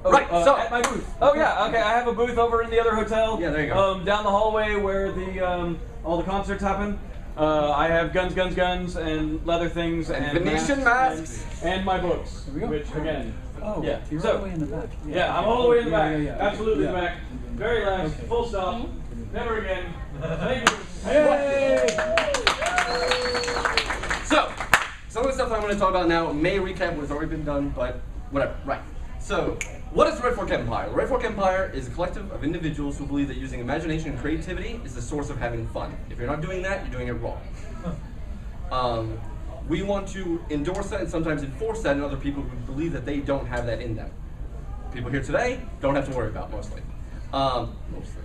Oh, right, so at my booth. Oh yeah, okay. I have a booth over in the other hotel. Yeah, there you go. Down the hallway where the all the concerts happen. I have guns, and leather things, and Venetian masks, and my books. Which again, oh yeah. You're all the way in the back. Yeah, I'm all the way in the back. Yeah. Absolutely in the back. Very last. Okay. Full stop. Never again. Thank you. Hey! So, some of the stuff I'm going to talk about now may recap what's already been done, but whatever. Right. So, what is the Red Fork Empire? The Red Fork Empire is a collective of individuals who believe that using imagination and creativity is the source of having fun. If you're not doing that, you're doing it wrong. We want to endorse that and sometimes enforce that in other people who believe that they don't have that in them. People here today don't have to worry about mostly. Mostly.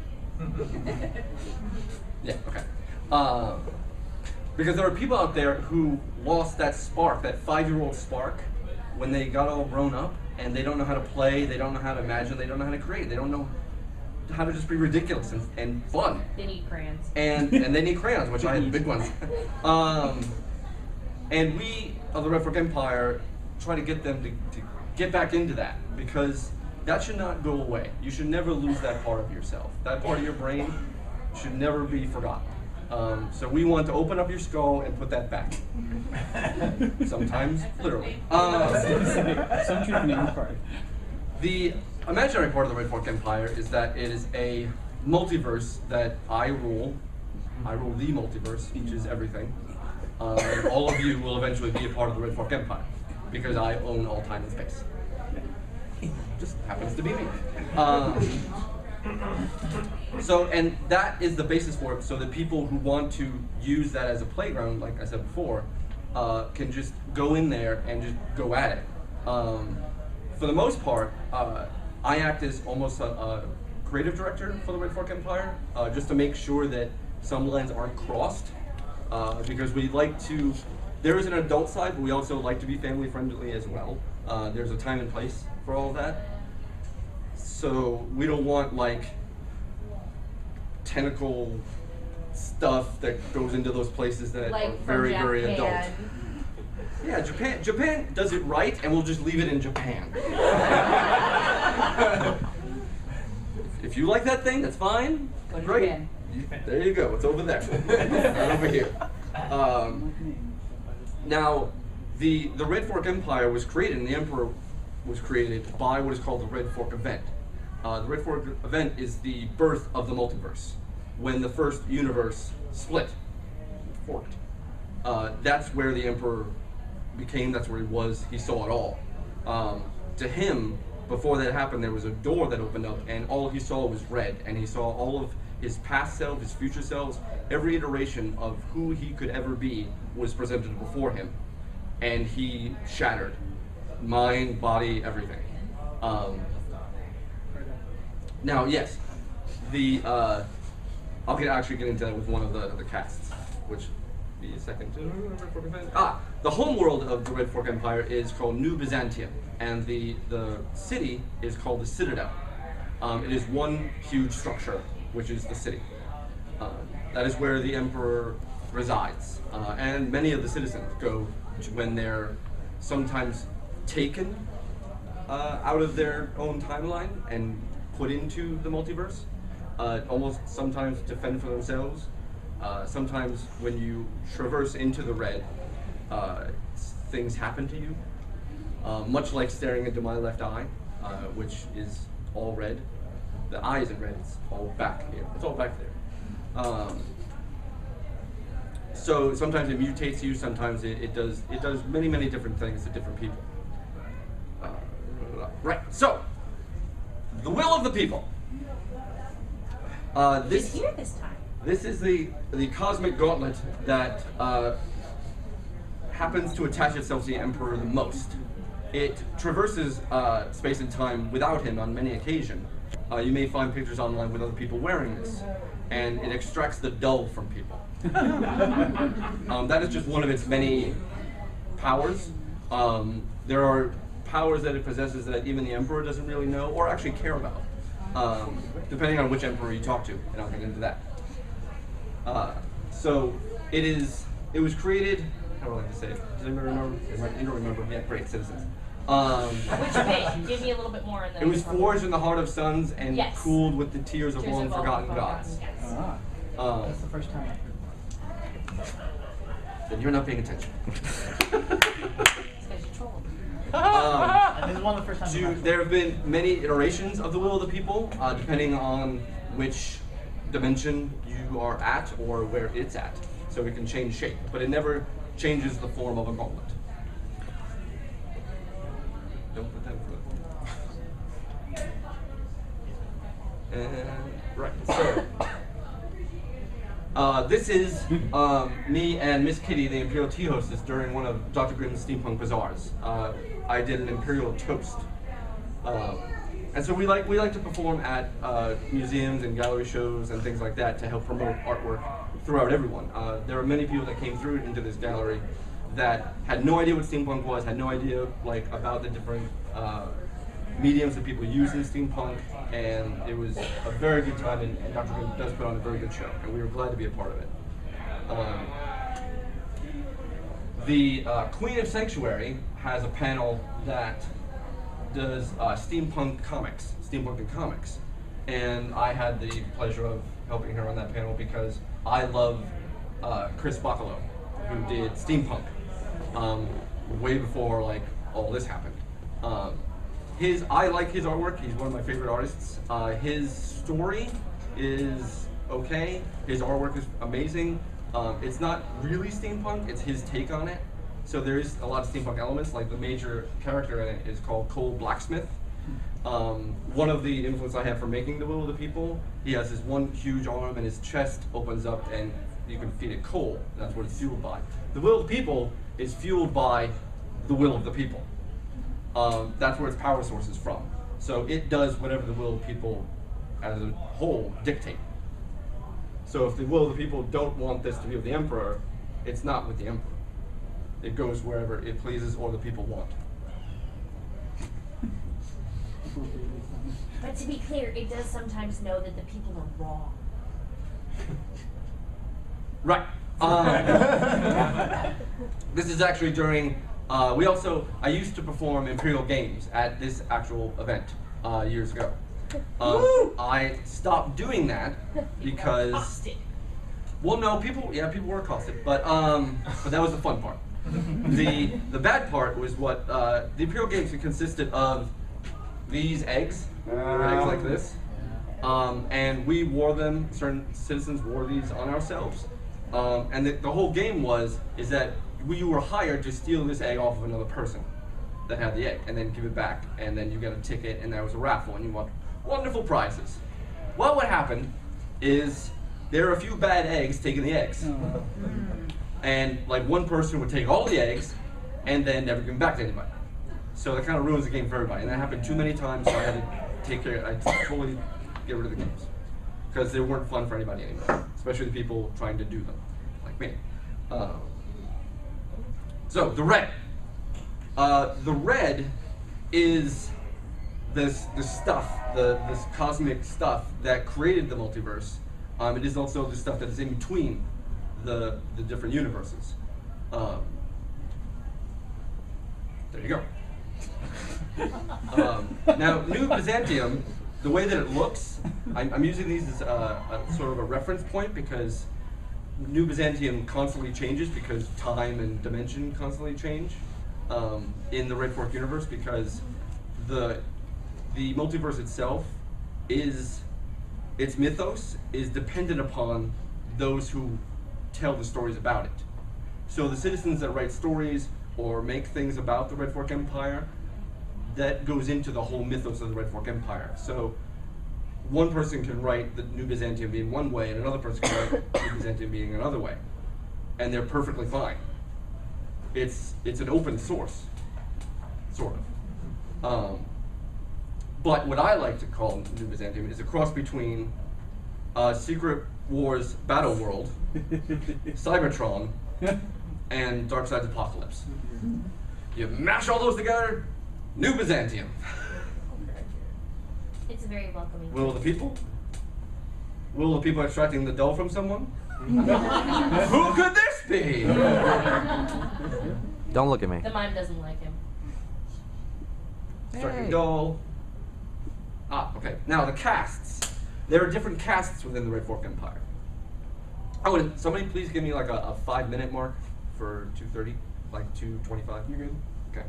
Yeah, okay. Because there are people out there who lost that spark, that 5-year-old spark, when they got all grown up, and they don't know how to play, they don't know how to imagine, they don't know how to create, they don't know how to just be ridiculous and fun. They need crayons. And they need crayons, which I had big ones. And we, of the Red Fork Empire, try to get them to get back into that, because that should not go away. You should never lose that part of yourself. That part of your brain should never be forgotten. So we want to open up your skull and put that back. Sometimes, literally. Some truth in the part. The imaginary part of the Red Fork Empire is that it is a multiverse that I rule. I rule the multiverse, which is everything. And all of you will eventually be a part of the Red Fork Empire, because I own all time and space. Just happens to be me. So, and that is the basis for it, so that people who want to use that as a playground, like I said before, can just go in there and just go at it. For the most part, I act as almost a creative director for the Red Fork Empire, just to make sure that some lines aren't crossed, because we like to, there is an adult side, but we also like to be family friendly as well. There's a time and place for all of that. So we don't want like tentacle stuff that goes into those places that like are very, very adult. Yeah, Japan does it right, and we'll just leave it in Japan. If you like that thing, that's fine. Great. There you go. It's over there. Right over here. Now, the Red Fork Empire was created, and the Emperor was created by what is called the Red Fork Event. The Red Fork Event is the birth of the multiverse. When the first universe split, forked. That's where the Emperor became, that's where he was, he saw it all. To him, before that happened, there was a door that opened up, and all he saw was red, and he saw all of his past self, his future selves, every iteration of who he could ever be was presented before him, and he shattered. Mind, body, everything. Now, yes, I'll actually get into that with one of the casts, which be a second to Red Fork Event. The home world of the Red Fork Empire is called New Byzantium, and the city is called the Citadel. It is one huge structure, which is the city. That is where the Emperor resides, and many of the citizens go when they're sometimes taken out of their own timeline and put into the multiverse, almost sometimes to fend for themselves. Sometimes when you traverse into the red, things happen to you, much like staring into my left eye, which is all red. The eye isn't red, it's all back here. It's all back there. So sometimes it mutates you, sometimes it does many, many different things to different people. Right, so, the will of the people. He's here this time. This is the cosmic gauntlet that happens to attach itself to the Emperor the most. It traverses space and time without him on many occasions. You may find pictures online with other people wearing this, and it extracts the dull from people. That is just one of its many powers. There are powers that it possesses that even the Emperor doesn't really know or actually care about, depending on which Emperor you talk to, and I'll get into that. So it was created, how do I like to say it? Does anybody remember? You don't remember? Yeah, great, citizens. Which bit? Give me a little bit more. It was forged in the heart of suns and Yes. cooled with the tears of Tears long of all forgotten gods. Yes. Ah, that's the first time I've heard that. Then you're not paying attention. It's because you trolled. And this is one of the first times I've actually- There have been many iterations of the will of the people, depending on which dimension you are at or where it's at. So it can change shape, but it never changes the form of a gauntlet. Don't put that in front. And right. So this is me and Miss Kitty, the Imperial Tea hostess, during one of Dr. Grimm's Steampunk bazaars. I did an Imperial Toast. And so we like to perform at museums and gallery shows and things like that to help promote artwork throughout everyone. There were many people that came through into this gallery that had no idea what steampunk was, had no idea about the different mediums that people use in steampunk, and it was a very good time. And Dr. Grimm does put on a very good show, and we were glad to be a part of it. The Queen of Sanctuary has a panel that does steampunk and comics, and I had the pleasure of helping her on that panel because I love Chris Bacalo, who did steampunk way before all this happened. I like his artwork. He's one of my favorite artists. His story is okay. His artwork is amazing. It's not really steampunk. It's his take on it. So there is a lot of steampunk elements, like the major character in it is called Cole Blacksmith. One of the influence I have for making the Will of the People, he has this one huge arm and his chest opens up and you can feed it coal. That's what it's fueled by. The Will of the People is fueled by the will of the people. That's where its power source is from. So it does whatever the will of the people as a whole dictate. So if the will of the people don't want this to be with the emperor, it's not with the emperor. It goes wherever it pleases or the people want. But to be clear, it does sometimes know that the people are wrong. Right. This is actually during, I used to perform Imperial Games at this actual event years ago. I stopped doing that because, Accosted. well, no, people were accosted, but that was the fun part. The bad part was what the Imperial Games consisted of these eggs, eggs like this, and we wore them. Certain citizens wore these on ourselves, and the whole game is that you were hired to steal this egg off of another person that had the egg, and then give it back, and then you get a ticket, and there was a raffle, and you won wonderful prizes. Well, what happened is there were a few bad eggs taking the eggs. And one person would take all the eggs and then never give them back to anybody. So that kind of ruins the game for everybody. And that happened too many times, so I had to take care. I totally get rid of the games because they weren't fun for anybody anymore, especially the people trying to do them, like me. So the red. The red is this stuff, this cosmic stuff that created the multiverse. It is also the stuff that is in between the different universes. There you go. Now, New Byzantium, the way that it looks, I'm using these as a sort of a reference point because New Byzantium constantly changes because time and dimension constantly change in the Red Fork universe because the multiverse itself its mythos is dependent upon those who tell the stories about it. So the citizens that write stories or make things about the Red Fork Empire, that goes into the whole mythos of the Red Fork Empire. So one person can write the New Byzantium being one way and another person can write New Byzantium being another way. And they're perfectly fine. It's an open source, sort of. But what I like to call New Byzantium is a cross between Secret Wars Battle World, Cybertron, and Darkseid's Apocalypse. You mash all those together, New Byzantium. It's very welcoming. Will of the people? Will of the people extracting the dough from someone? Who could this be? Don't look at me. The mime doesn't like him. Striking goal. Okay. Now the castes. There are different castes within the Red Fork Empire. Oh, and somebody please give me like a 5-minute mark for 2:30, like 2:25. You're good. Okay.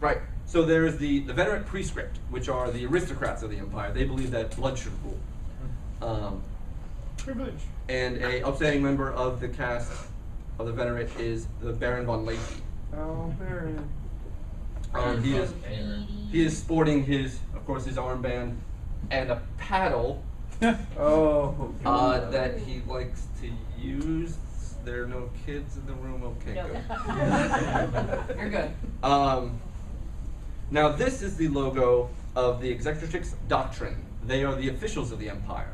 Right. So there is the venerate prescript, which are the aristocrats of the empire. They believe that blood should rule. Privilege. And a upstanding member of the caste of the venerate is the Baron von Leahy. Oh, Baron. He is sporting his, of course, his armband and a paddle Oh. that he likes to use. There are no kids in the room. Okay, No. good. You're good. Now this is the logo of the Executrix Doctrine. They are the officials of the empire.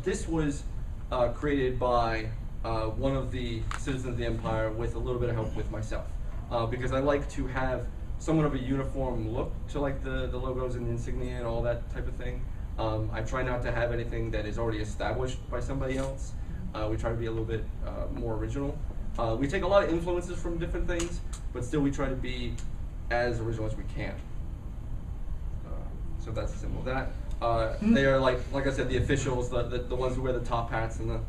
This was created by one of the citizens of the empire with a little bit of help with myself, because I like to have somewhat of a uniform look to like the logos and insignia and all that type of thing. I try not to have anything that is already established by somebody else. We try to be a little bit more original. We take a lot of influences from different things, but still we try to be as original as we can. So that's a symbol of that. They are like I said, the officials, the ones who wear the top hats and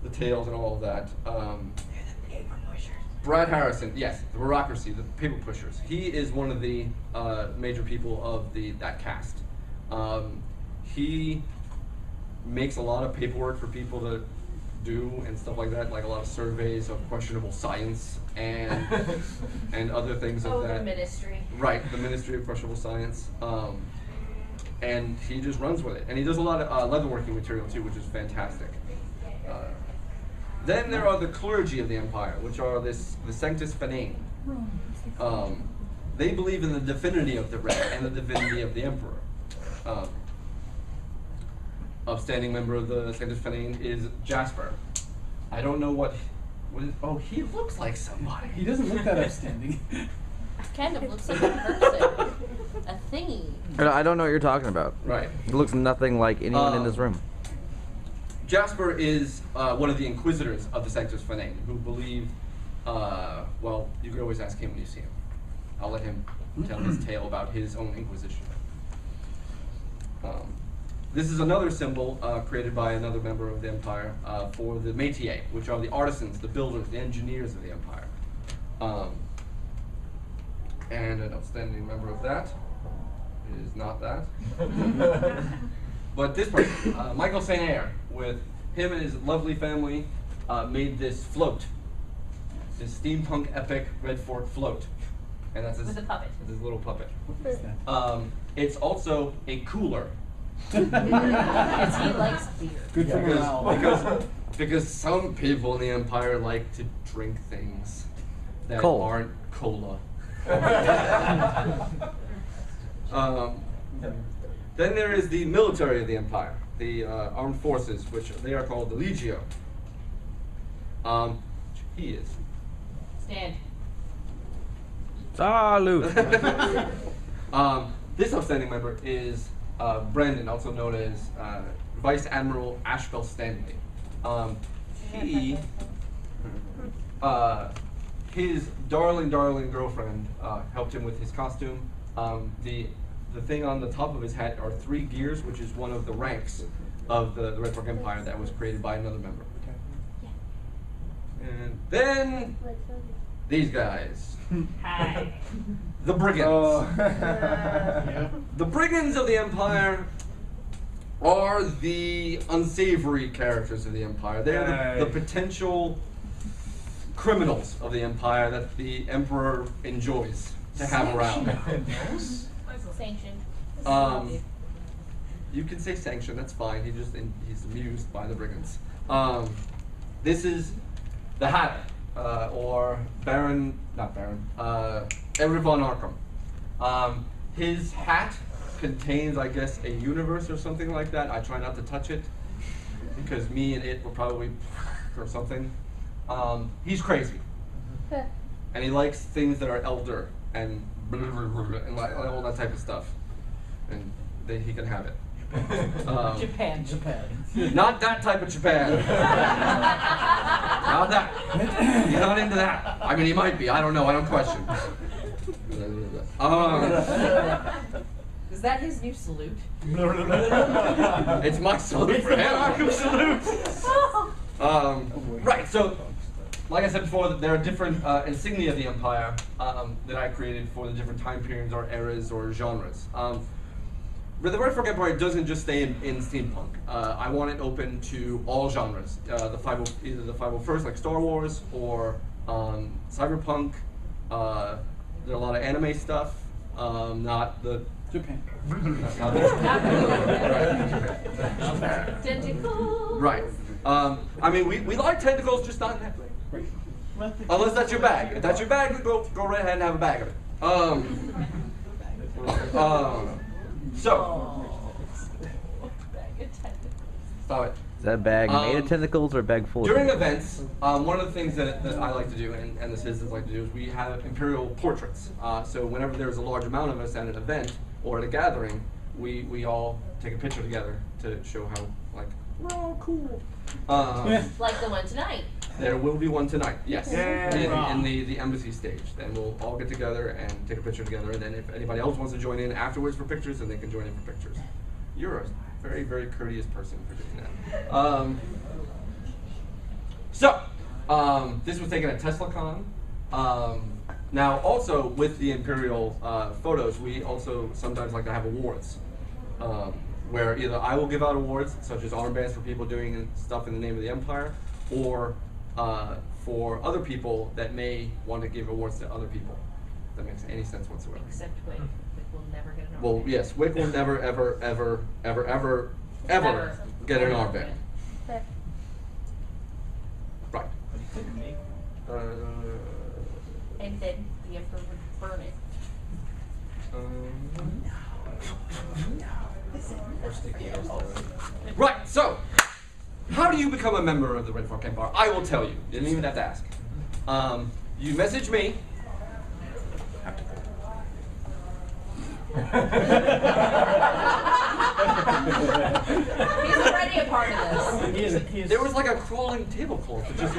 the tails and all of that. Brad Harrison, yes, the bureaucracy, the paper pushers. He is one of the major people of that caste. He makes a lot of paperwork for people to do and stuff like that, like a lot of surveys of questionable science and and other things of that. The ministry. Right, the Ministry of Questionable Science. And he just runs with it. And he does a lot of leatherworking material too, which is fantastic. Then there are the clergy of the empire, which are the Sanctus Fanain. They believe in the divinity of the red and the divinity of the emperor. Upstanding member of the Sanctus Fanain is Jasper. I don't know what is, oh, he looks like somebody. He doesn't look that upstanding. Kind of looks like a person. A thingy. I don't know what you're talking about. Right. He looks nothing like anyone in this room. Jasper is one of the inquisitors of the Sanctus Fanain, who believe, well, you could always ask him when you see him. I'll let him tell his tale about his own inquisition. This is another symbol created by another member of the empire for the métier, which are the artisans, the builders, the engineers of the empire. And an outstanding member of that is not that. But this person, Michael St. Eyre, with him and his lovely family, made this float, this steampunk epic Red Fork float. And that's his, With a puppet. his little puppet. It's also a cooler. Because he likes beer. Good for morale. Because some people in the empire like to drink things that Cold. aren't cola. Then there is the military of the empire, the armed forces, which they are called the Legio. He is. Stand. Salute. This outstanding member is Brandon, also known as Vice Admiral Ashbel Stanley. His darling girlfriend helped him with his costume. The thing on the top of his hat are 3 gears, which is one of the ranks of the Red Fork Empire that was created by another member. And then these guys. Hi. The brigands. Oh. The brigands of the empire are the unsavory characters of the empire. They're the potential criminals of the empire that the emperor enjoys to have around. Sanctioned. You can say sanction, that's fine. He's amused by the brigands. This is the Hatter, or Baron, not Baron, Edward von Arkham. His hat contains, I guess, a universe or something like that. I try not to touch it because me and it will probably or something. He's crazy, and he likes things that are elder and and like all that type of stuff, and he can have it. Japan. Not that type of Japan. Not that. He's not into that. I mean, he might be. I don't know. I don't question. Is that his new salute? It's my salute for him. Salute. Right. So, like I said before, there are different insignia of the Empire that I created for the different time periods or eras or genres. But the Red Fork Empire doesn't just stay in steampunk. I want it open to all genres. Either the 501st, like Star Wars, or cyberpunk. There are a lot of anime stuff. Not the Japan. Tentacle. Right. I mean, we like tentacles, just not in that way. Unless that's your bag. If that's your bag, go right ahead and have a bag of it. So. Stop it. Is that bag made of tentacles or a bag full During of events, one of the things that I like to do, and the citizens like to do, is we have Imperial Portraits. So whenever there's a large amount of us at an event or at a gathering, we all take a picture together to show how, like, we're all cool. Like the one tonight. There will be one tonight, yes, Yeah. in the embassy stage. Then we'll all get together and take a picture together, and then if anybody else wants to join in afterwards for pictures, then they can join in for pictures. You're a very, very courteous person for doing that. This was taken at TeslaCon. Now, also with the Imperial photos, we also sometimes like to have awards, where either I will give out awards, such as armbands for people doing stuff in the name of the Empire, or for other people that may want to give awards to other people. If that makes any sense whatsoever. Except Wick. Wick will never get an Well, armband. yes, Wick will never, ever Ever. get an armband. Right. And then the Emperor would burn it. Right, so, how do you become a member of the Red Fork Empire? I will tell you. You didn't even have to ask. You message me. He's already a part of this. There was like a crawling tablecloth that just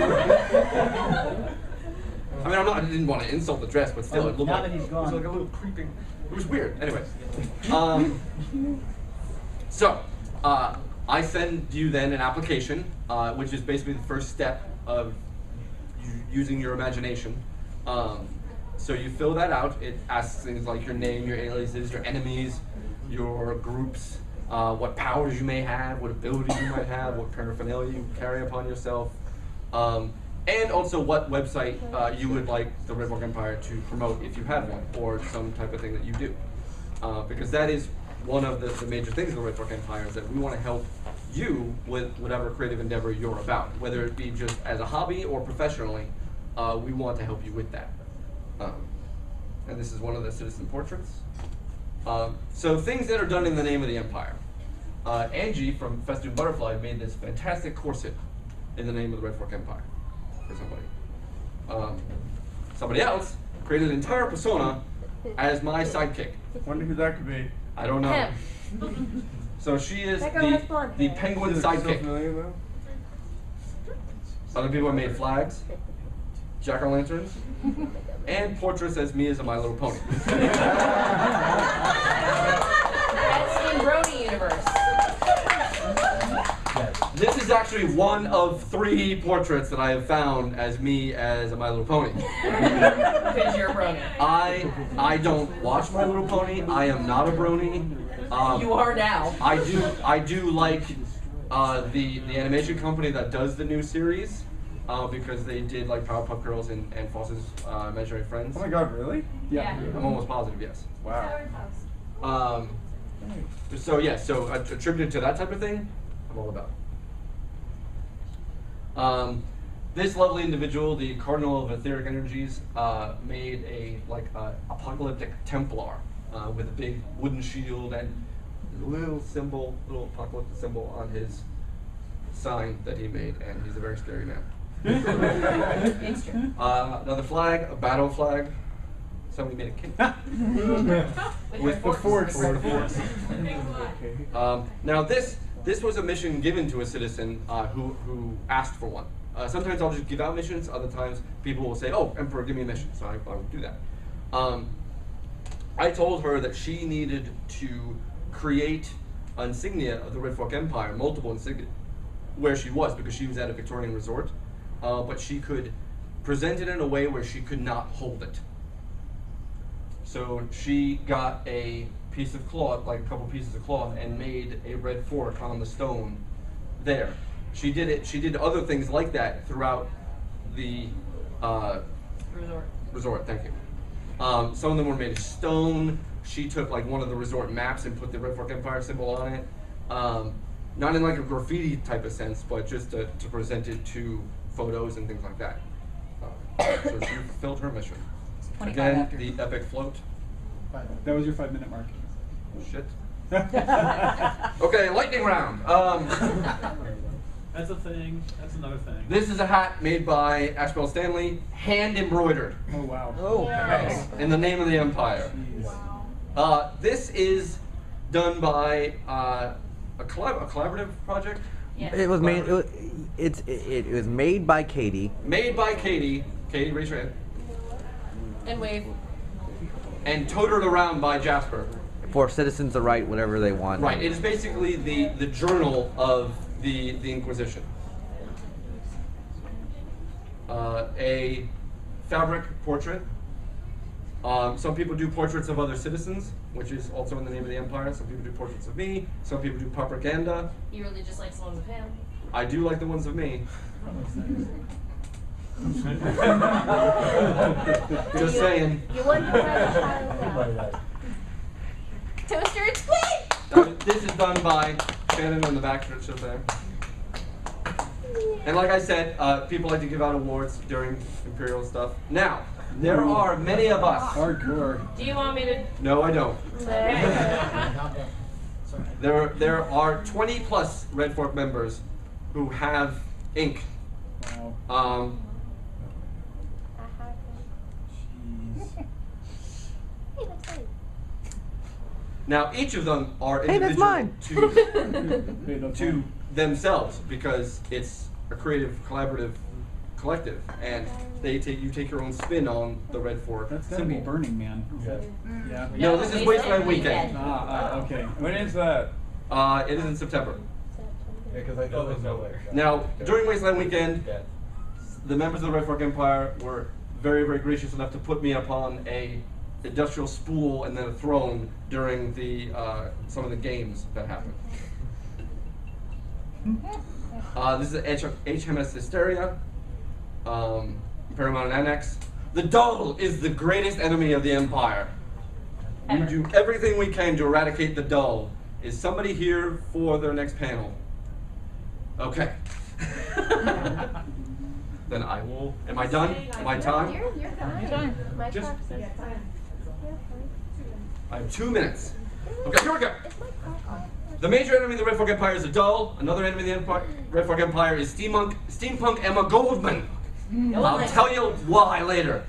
I mean, I didn't want to insult the dress, but still, it looked now like that he's it was gone. like a little creeping. It was weird. Anyway, I send you then an application, which is basically the first step of using your imagination. So you fill that out. It asks things like your name, your aliases, your enemies, your groups, what powers you may have, what abilities you might have, what paraphernalia you carry upon yourself, and also what website you would like the Red Fork Empire to promote if you have one, or some type of thing that you do. Because that is one of the major things of the Red Fork Empire, is that we want to help you with whatever creative endeavor you're about, whether it be just as a hobby or professionally. We want to help you with that. And this is one of the citizen portraits. So things that are done in the name of the Empire. Angie from Festoon Butterfly made this fantastic corset in the name of the Red Fork Empire for somebody. Somebody else created an entire persona as my sidekick. Wonder who that could be. I don't know. Him. So she is That girl has blonde the hair. penguin Is it so sidekick. familiar, though? Other people have made flags, jack-o'-lanterns, and portraits as me as a My Little Pony. That's in Brony universe. This is actually one of 3 portraits that I have found as me as a My Little Pony. Because you're a Brony. I don't watch My Little Pony. I am not a brony. You are now. I do like the animation company that does the new series, because they did like Powerpuff Girls and Foster's Imaginary Friends. Oh my god, really? Yeah. I'm almost positive, yes. Wow. So yeah, so attributed to that type of thing, I'm all about. This lovely individual, the Cardinal of Etheric Energies, made a apocalyptic Templar with a big wooden shield and a little apocalyptic symbol on his sign that he made, and he's a very scary man. It's true. Another flag, a battle flag. Somebody made a king. With The forks. Now this was a mission given to a citizen who asked for one. Sometimes I'll just give out missions. Other times people will say, "Oh, Emperor, give me a mission." So I would do that. I told her that she needed to create insignia of the Red Fork Empire, multiple insignia, where she was, because she was at a Victorian resort, but she could present it in a way where she could not hold it. So she got a piece of cloth, like a couple pieces of cloth, and made a red fork on the stone there. She did other things like that throughout the resort, thank you. Some of them were made of stone. She took like one of the resort maps and put the Red Fork Empire symbol on it. Not in like a graffiti type of sense, but just to present it to photos and things like that. So she fulfilled her mission. Again, after. the epic float. That was your 5-minute mark. Shit. Okay, lightning round. That's a thing. That's another thing. This is a hat made by Ashbel Stanley, hand embroidered. Oh wow. Oh, Yes. In the name of the Empire. Jeez. This is done by a collaborative project. Yeah. It was made. It was made by Katie. Made by Katie. Katie, raise your hand. And wave. And toted around by Jasper. For citizens to write whatever they want. Right. It is basically the journal of the Inquisition. A fabric portrait. Some people do portraits of other citizens, which is also in the name of the Empire. Some people do portraits of me. Some people do propaganda. You really just like someone with him. I do like the ones of me. Just saying. You wouldn't let a Toaster, explain! This is done by Shannon in the back just there. And like I said, people like to give out awards during Imperial stuff. Now, there are many of us. Hardcore. Do you want me to? No, I don't. There are 20 plus Red Fork members who have ink. Wow. Jeez. Now, each of them are Hey, that's individual mine. to themselves, because it's a creative, collaborative collective, and you take your own spin on the Red Fork That's gotta symbol. be Burning Man. Mm. Yeah. No, this is Wasteland Weekend. Okay. When is that? It is in September. Yeah, because I know there's no way. Now, during Wasteland Weekend, the members of the Red Fork Empire were very, very gracious enough to put me upon a industrial spool and then a throne during the some of the games that happened. This is HMS Hysteria, Imperial Mountain Annex. The Dull is the greatest enemy of the Empire. We do everything we can to eradicate the Dull. Is somebody here for their next panel? Okay. Then I will. Am I done? Am I time? You're fine. My Just- clock says fine. I have 2 minutes. Okay, here we go. The major enemy of the Red Fork Empire is the Dull. Another enemy of the Red Fork Empire is Steampunk Emma Goldman. I'll tell you why later.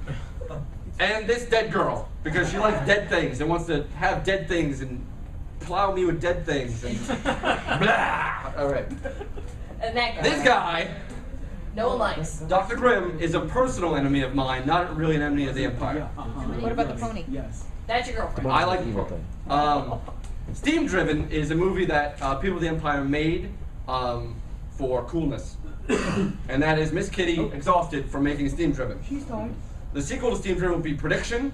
And this dead girl, because she likes dead things and wants to have dead things and plow me with dead things and blah. All right. And that guy. This guy, No one likes. Dr. Grimm, is a personal enemy of mine, not really an enemy of the Empire. What about the pony? Yes. That's your girlfriend. I like Evil the thing. Steam Driven is a movie that people of the Empire made for coolness. And that is Miss Kitty exhausted from making Steam Driven. She's tired. The sequel to Steam Driven will be Prediction.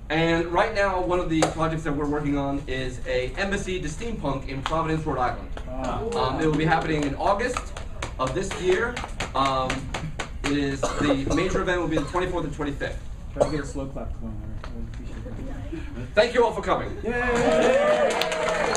And right now, one of the projects that we're working on is a embassy to steampunk in Providence, Rhode Island. It will be happening in August of this year. The major event will be the 24th and 25th. Try to get a slow clap going there. I would appreciate that. Thank you all for coming. Yay!